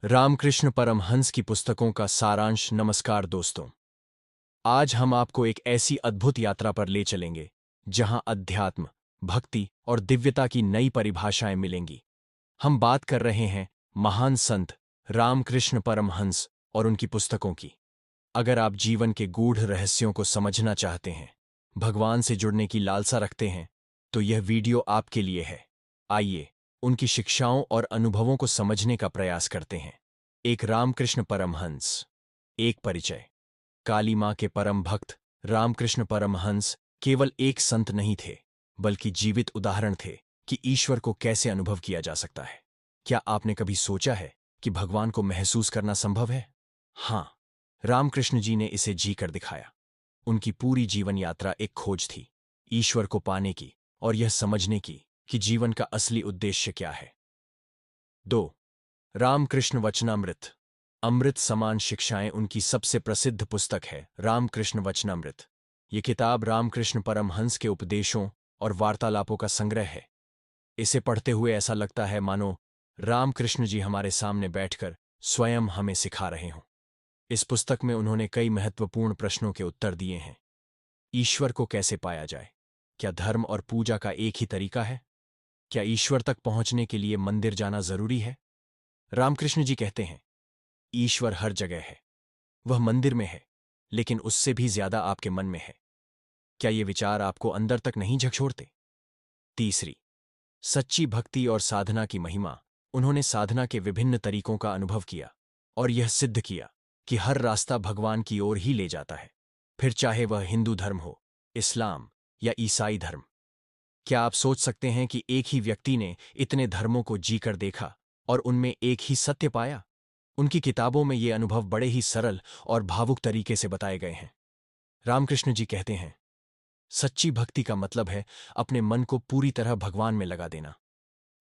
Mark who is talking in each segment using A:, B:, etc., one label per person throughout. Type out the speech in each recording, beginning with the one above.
A: रामकृष्ण परमहंस की पुस्तकों का सारांश। नमस्कार दोस्तों, आज हम आपको एक ऐसी अद्भुत यात्रा पर ले चलेंगे जहां अध्यात्म, भक्ति और दिव्यता की नई परिभाषाएं मिलेंगी। हम बात कर रहे हैं महान संत रामकृष्ण परमहंस और उनकी पुस्तकों की। अगर आप जीवन के गूढ़ रहस्यों को समझना चाहते हैं, भगवान से जुड़ने की लालसा रखते हैं, तो यह वीडियो आपके लिए है। आइए उनकी शिक्षाओं और अनुभवों को समझने का प्रयास करते हैं। एक रामकृष्ण परमहंस। एक परिचय। काली मां के परम भक्त रामकृष्ण परमहंस केवल एक संत नहीं थे, बल्कि जीवित उदाहरण थे कि ईश्वर को कैसे अनुभव किया जा सकता है। क्या आपने कभी सोचा है कि भगवान को महसूस करना संभव है? हाँ, रामकृष्ण जी ने इसे जी कर दिखाया। उनकी पूरी जीवन यात्रा एक खोज थी, ईश्वर को पाने की और यह समझने की कि जीवन का असली उद्देश्य क्या है। 2. रामकृष्ण वचनामृत। अमृत समान शिक्षाएं उनकी सबसे प्रसिद्ध पुस्तक है रामकृष्ण वचनामृत। ये किताब रामकृष्ण परमहंस के उपदेशों और वार्तालापों का संग्रह है। इसे पढ़ते हुए ऐसा लगता है मानो रामकृष्ण जी हमारे सामने बैठकर स्वयं हमें सिखा रहे हों। इस पुस्तक में उन्होंने कई महत्वपूर्ण प्रश्नों के उत्तर दिए हैं। ईश्वर को कैसे पाया जाए? क्या धर्म और पूजा का एक ही तरीका है? क्या ईश्वर तक पहुंचने के लिए मंदिर जाना जरूरी है? रामकृष्ण जी कहते हैं, ईश्वर हर जगह है। वह मंदिर में है, लेकिन उससे भी ज्यादा आपके मन में है। क्या ये विचार आपको अंदर तक नहीं झकझोरते? तीसरी, सच्ची भक्ति और साधना की महिमा। उन्होंने साधना के विभिन्न तरीकों का अनुभव किया और यह सिद्ध किया कि हर रास्ता भगवान की ओर ही ले जाता है, फिर चाहे वह हिंदू धर्म हो, इस्लाम या ईसाई धर्म। क्या आप सोच सकते हैं कि एक ही व्यक्ति ने इतने धर्मों को जीकर देखा और उनमें एक ही सत्य पाया? उनकी किताबों में ये अनुभव बड़े ही सरल और भावुक तरीके से बताए गए हैं। रामकृष्ण जी कहते हैं, सच्ची भक्ति का मतलब है अपने मन को पूरी तरह भगवान में लगा देना।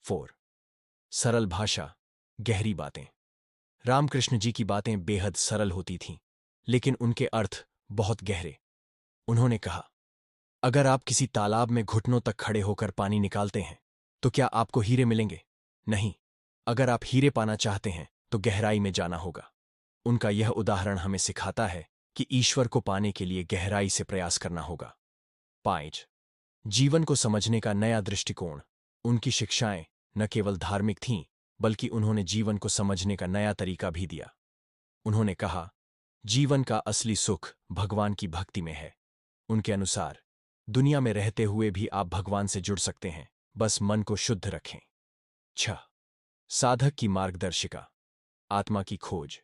A: 4. सरल भाषा, गहरी बातें। रामकृष्ण जी की बातें बेहद सरल होती थीं, लेकिन उनके अर्थ बहुत गहरे। उन्होंने कहा, अगर आप किसी तालाब में घुटनों तक खड़े होकर पानी निकालते हैं, तो क्या आपको हीरे मिलेंगे? नहीं। अगर आप हीरे पाना चाहते हैं, तो गहराई में जाना होगा। उनका यह उदाहरण हमें सिखाता है कि ईश्वर को पाने के लिए गहराई से प्रयास करना होगा। 5. जीवन को समझने का नया दृष्टिकोण। उनकी शिक्षाएं न केवल धार्मिक थीं, बल्कि उन्होंने जीवन को समझने का नया तरीका भी दिया। उन्होंने कहा, जीवन का असली सुख भगवान की भक्ति में है। उनके अनुसार दुनिया में रहते हुए भी आप भगवान से जुड़ सकते हैं, बस मन को शुद्ध रखें। 6. साधक की मार्गदर्शिका, आत्मा की खोज।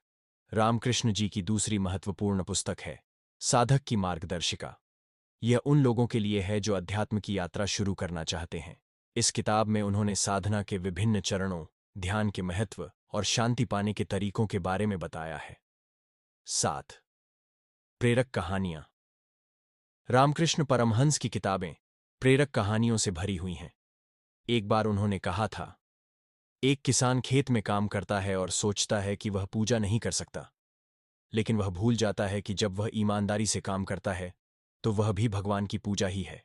A: रामकृष्ण जी की दूसरी महत्वपूर्ण पुस्तक है साधक की मार्गदर्शिका। यह उन लोगों के लिए है जो अध्यात्म की यात्रा शुरू करना चाहते हैं। इस किताब में उन्होंने साधना के विभिन्न चरणों, ध्यान के महत्व और शांति पाने के तरीकों के बारे में बताया है। 7. प्रेरक कहानियां। रामकृष्ण परमहंस की किताबें प्रेरक कहानियों से भरी हुई हैं। एक बार उन्होंने कहा था, एक किसान खेत में काम करता है और सोचता है कि वह पूजा नहीं कर सकता, लेकिन वह भूल जाता है कि जब वह ईमानदारी से काम करता है, तो वह भी भगवान की पूजा ही है।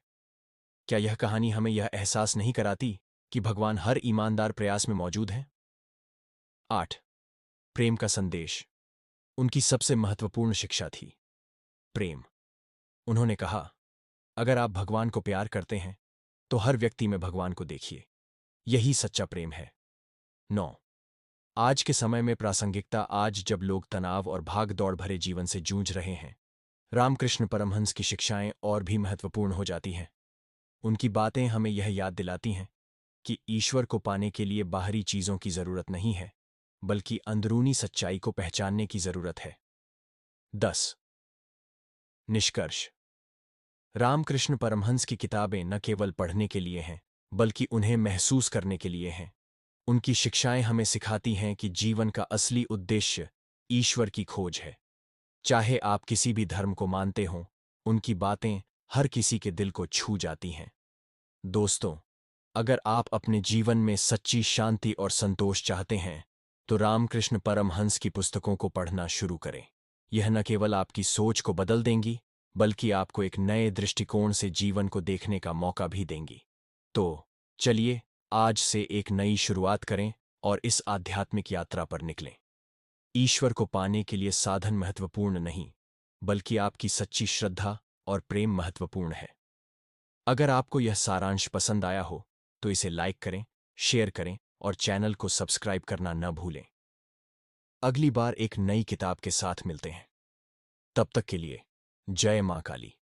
A: क्या यह कहानी हमें यह एहसास नहीं कराती कि भगवान हर ईमानदार प्रयास में मौजूद हैं? 8. प्रेम का संदेश। उनकी सबसे महत्वपूर्ण शिक्षा थी प्रेम। उन्होंने कहा, अगर आप भगवान को प्यार करते हैं, तो हर व्यक्ति में भगवान को देखिए। यही सच्चा प्रेम है। 9. आज के समय में प्रासंगिकता। आज जब लोग तनाव और भाग दौड़ भरे जीवन से जूझ रहे हैं, रामकृष्ण परमहंस की शिक्षाएं और भी महत्वपूर्ण हो जाती हैं। उनकी बातें हमें यह याद दिलाती हैं कि ईश्वर को पाने के लिए बाहरी चीजों की जरूरत नहीं है, बल्कि अंदरूनी सच्चाई को पहचानने की जरूरत है। 10. निष्कर्ष। रामकृष्ण परमहंस की किताबें न केवल पढ़ने के लिए हैं, बल्कि उन्हें महसूस करने के लिए हैं। उनकी शिक्षाएं हमें सिखाती हैं कि जीवन का असली उद्देश्य ईश्वर की खोज है। चाहे आप किसी भी धर्म को मानते हों, उनकी बातें हर किसी के दिल को छू जाती हैं। दोस्तों, अगर आप अपने जीवन में सच्ची शांति और संतोष चाहते हैं, तो रामकृष्ण परमहंस की पुस्तकों को पढ़ना शुरू करें। यह न केवल आपकी सोच को बदल देंगी, बल्कि आपको एक नए दृष्टिकोण से जीवन को देखने का मौका भी देंगी। तो चलिए आज से एक नई शुरुआत करें और इस आध्यात्मिक यात्रा पर निकलें। ईश्वर को पाने के लिए साधन महत्वपूर्ण नहीं, बल्कि आपकी सच्ची श्रद्धा और प्रेम महत्वपूर्ण है। अगर आपको यह सारांश पसंद आया हो तो इसे लाइक करें, शेयर करें और चैनल को सब्सक्राइब करना न भूलें। अगली बार एक नई किताब के साथ मिलते हैं। तब तक के लिए जय मां काली।